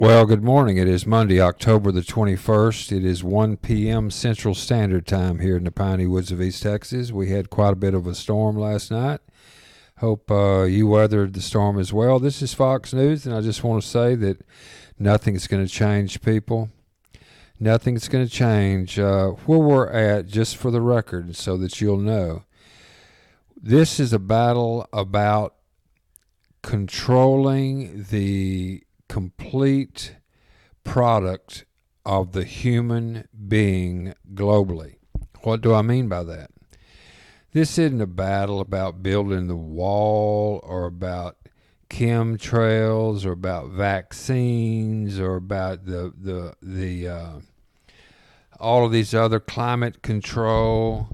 Well, good morning. It is Monday, October the 21st. It is 1 p.m. Central Standard Time here in the Piney Woods of East Texas. We had quite a bit of a storm last night. Hope you weathered the storm as well. This is Fox News, and I just want to say that nothing's going to change, people. Nothing's going to change where we're at, just for the record, so that you'll know. This is a battle about controlling the complete product of the human being globally. What do I mean by that? This isn't a battle about building the wall or about chemtrails or about vaccines or about the all of these other climate control,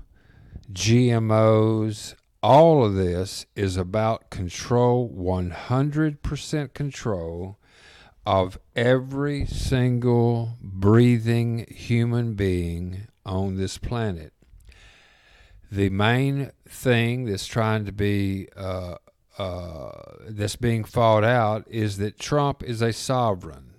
GMOs. All of this is about control, 100% control of every single breathing human being on this planet. The main thing that's trying to be that's being fought out is that Trump is a sovereign.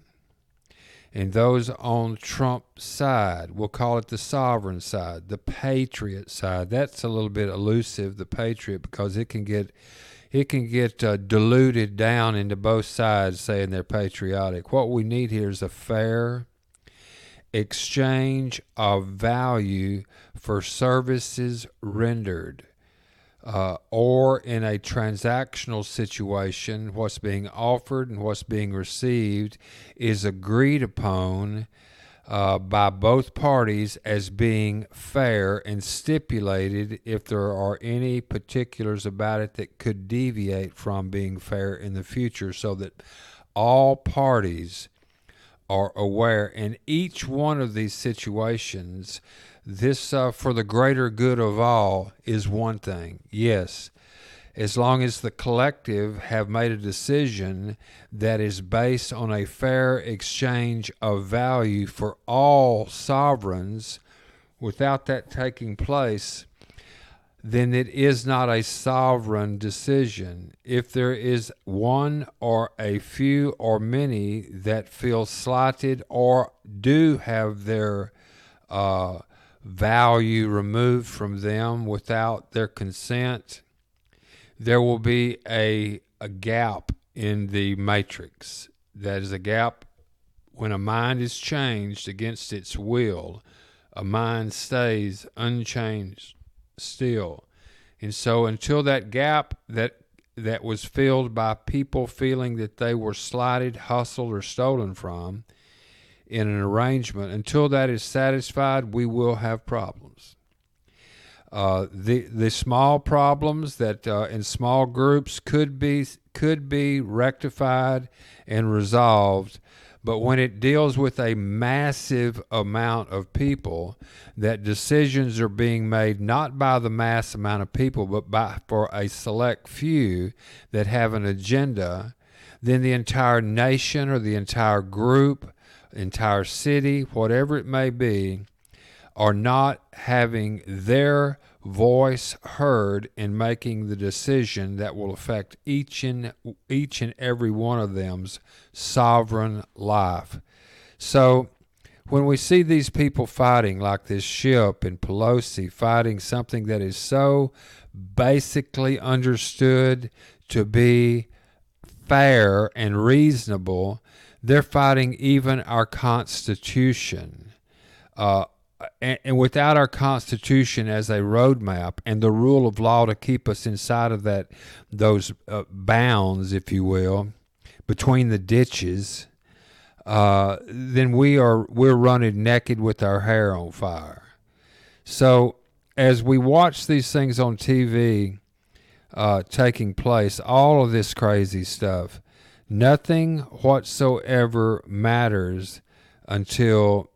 And those on Trump's side, we'll call it the sovereign side, the patriot side. That's a little bit elusive, the patriot, because it can get diluted down into both sides saying they're patriotic. What we need here is a fair exchange of value for services rendered. Or in a transactional situation, what's being offered and what's being received is agreed upon by both parties as being fair and stipulated if there are any particulars about it that could deviate from being fair in the future, so that all parties are aware. In each one of these situations, this for the greater good of all is one thing. Yes, as long as the collective have made a decision that is based on a fair exchange of value for all sovereigns, without that taking place, then it is not a sovereign decision. If there is one or a few or many that feel slighted or do have their value removed from them without their consent, there will be a gap in the matrix. That is a gap when a mind is changed against its will. A mind stays unchanged still. And so until that gap that was filled by people feeling that they were slighted, hustled, or stolen from in an arrangement, until that is satisfied, we will have problems. The small problems that in small groups could be rectified and resolved, but when it deals with a massive amount of people, that decisions are being made not by the mass amount of people, but for a select few that have an agenda, then the entire nation or the entire group, entire city, whatever it may be, are not having their voice heard in making the decision that will affect each and every one of them's sovereign life. So when we see these people fighting, like this ship and Pelosi fighting something that is so basically understood to be fair and reasonable, they're fighting even our Constitution. And without our Constitution as a roadmap and the rule of law to keep us inside of those bounds, if you will, between the ditches, then we're running naked with our hair on fire. So as we watch these things on TV taking place, all of this crazy stuff, nothing whatsoever matters until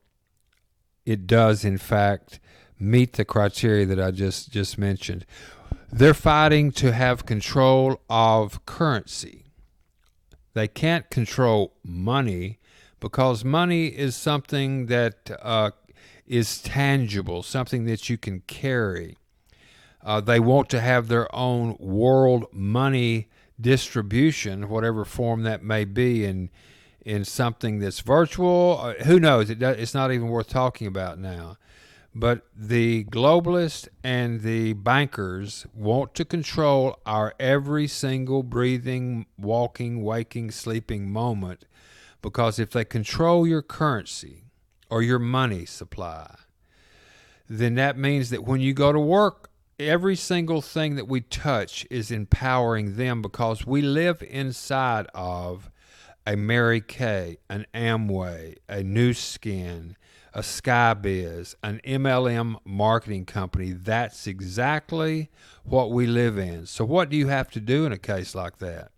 it does, in fact, meet the criteria that I just mentioned. They're fighting to have control of currency. They can't control money because money is something that is tangible, something that you can carry. They want to have their own world money distribution, whatever form that may be, in in something that's virtual. Who knows? It's not even worth talking about now. But the globalists and the bankers want to control our every single breathing, walking, waking, sleeping moment, because if they control your currency or your money supply, then that means that when you go to work, every single thing that we touch is empowering them, because we live inside of a Mary Kay, an Amway, a Nu Skin, a Skybiz, an MLM marketing company. That's exactly what we live in. So what do you have to do in a case like that?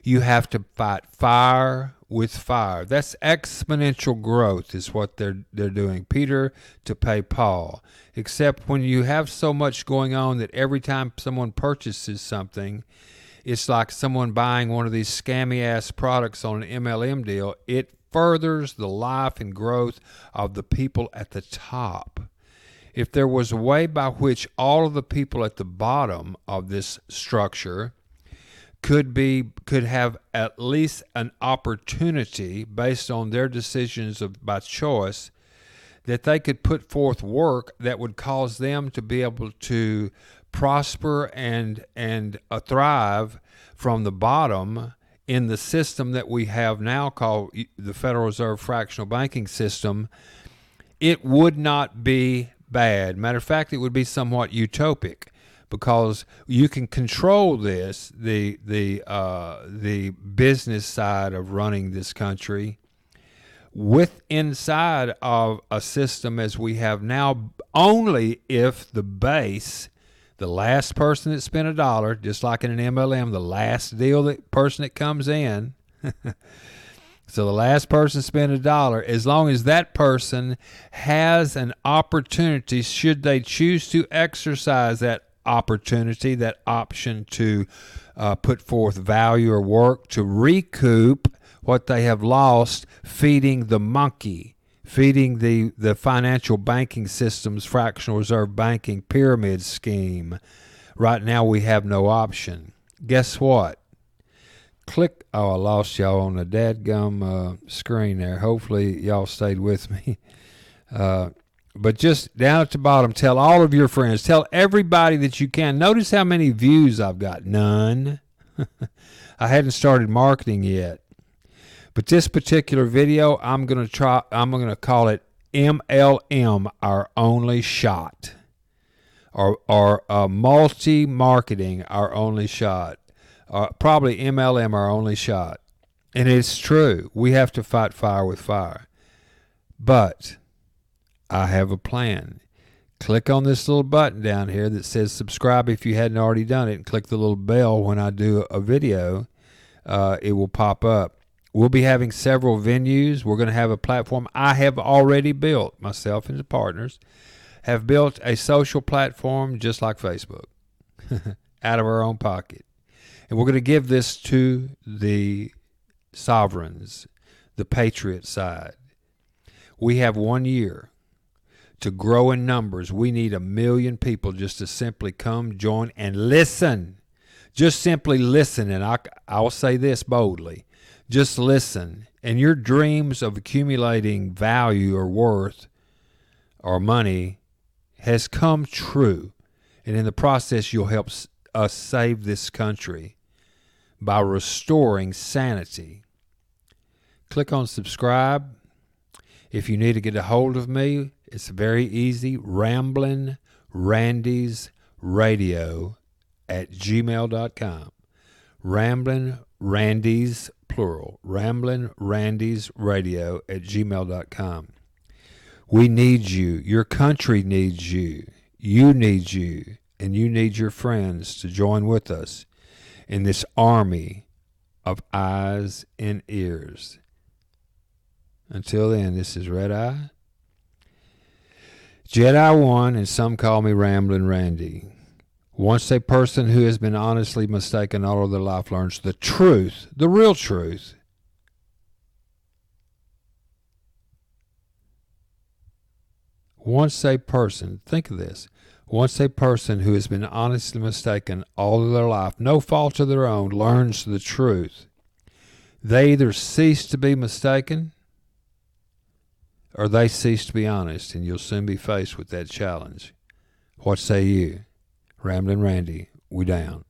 You have to fight fire with fire. That's exponential growth is what they're doing. Peter to pay Paul. Except when you have so much going on that every time someone purchases something, it's like someone buying one of these scammy ass products on an MLM deal. It furthers the life and growth of the people at the top. If there was a way by which all of the people at the bottom of this structure could have at least an opportunity based on their decisions by choice, that they could put forth work that would cause them to be able to prosper and thrive from the bottom in the system that we have now called the Federal Reserve Fractional Banking System, it would not be bad. Matter of fact, it would be somewhat utopic, because you can control this, the business side of running this country, with inside of a system as we have now, only if the base, the last person that spent $1, just like in an MLM, the last person that comes in, so the last person spent $1, as long as that person has an opportunity, should they choose to exercise that opportunity, that option to put forth value or work to recoup what they have lost feeding the monkey, feeding the financial banking system's fractional reserve banking pyramid scheme. Right now we have no option. Guess what? Click. Oh, I lost y'all on the dadgum screen there. Hopefully y'all stayed with me. But just down at the bottom, tell all of your friends. Tell everybody that you can. Notice how many views I've got. None. I hadn't started marketing yet. But this particular video, I'm going to call it MLM, Our Only Shot. Or multi-marketing, Our Only Shot. Probably MLM, Our Only Shot. And it's true. We have to fight fire with fire. But I have a plan. Click on this little button down here that says subscribe if you hadn't already done it, and click the little bell when I do a video. It will pop up. We'll be having several venues. We're going to have a platform I have already built. Myself and the partners have built a social platform just like Facebook out of our own pocket. And we're going to give this to the sovereigns, the patriot side. We have 1 year to grow in numbers. We need 1 million people just to simply come, join, and listen. Just simply listen. And I'll say this boldly. Just listen. And your dreams of accumulating value or worth or money has come true. And in the process, you'll help us save this country by restoring sanity. Click on subscribe. If you need to get a hold of me, it's very easy. Ramblin' Randy's Radio at gmail.com. Ramblin' Randy's, plural. Ramblin' Randy's Radio at gmail.com. We need you. Your country needs you. You need you. And you need your friends to join with us in this army of eyes and ears. Until then, this is Red Eye, Jedi 1, and some call me Ramblin' Randy. Once a person who has been honestly mistaken all of their life learns the truth, the real truth, once a person, think of this, once a person who has been honestly mistaken all of their life, no fault of their own, learns the truth, They either cease to be mistaken or they cease to be honest, and you'll soon be faced with that challenge. What say you? Ramblin' Randy, we down.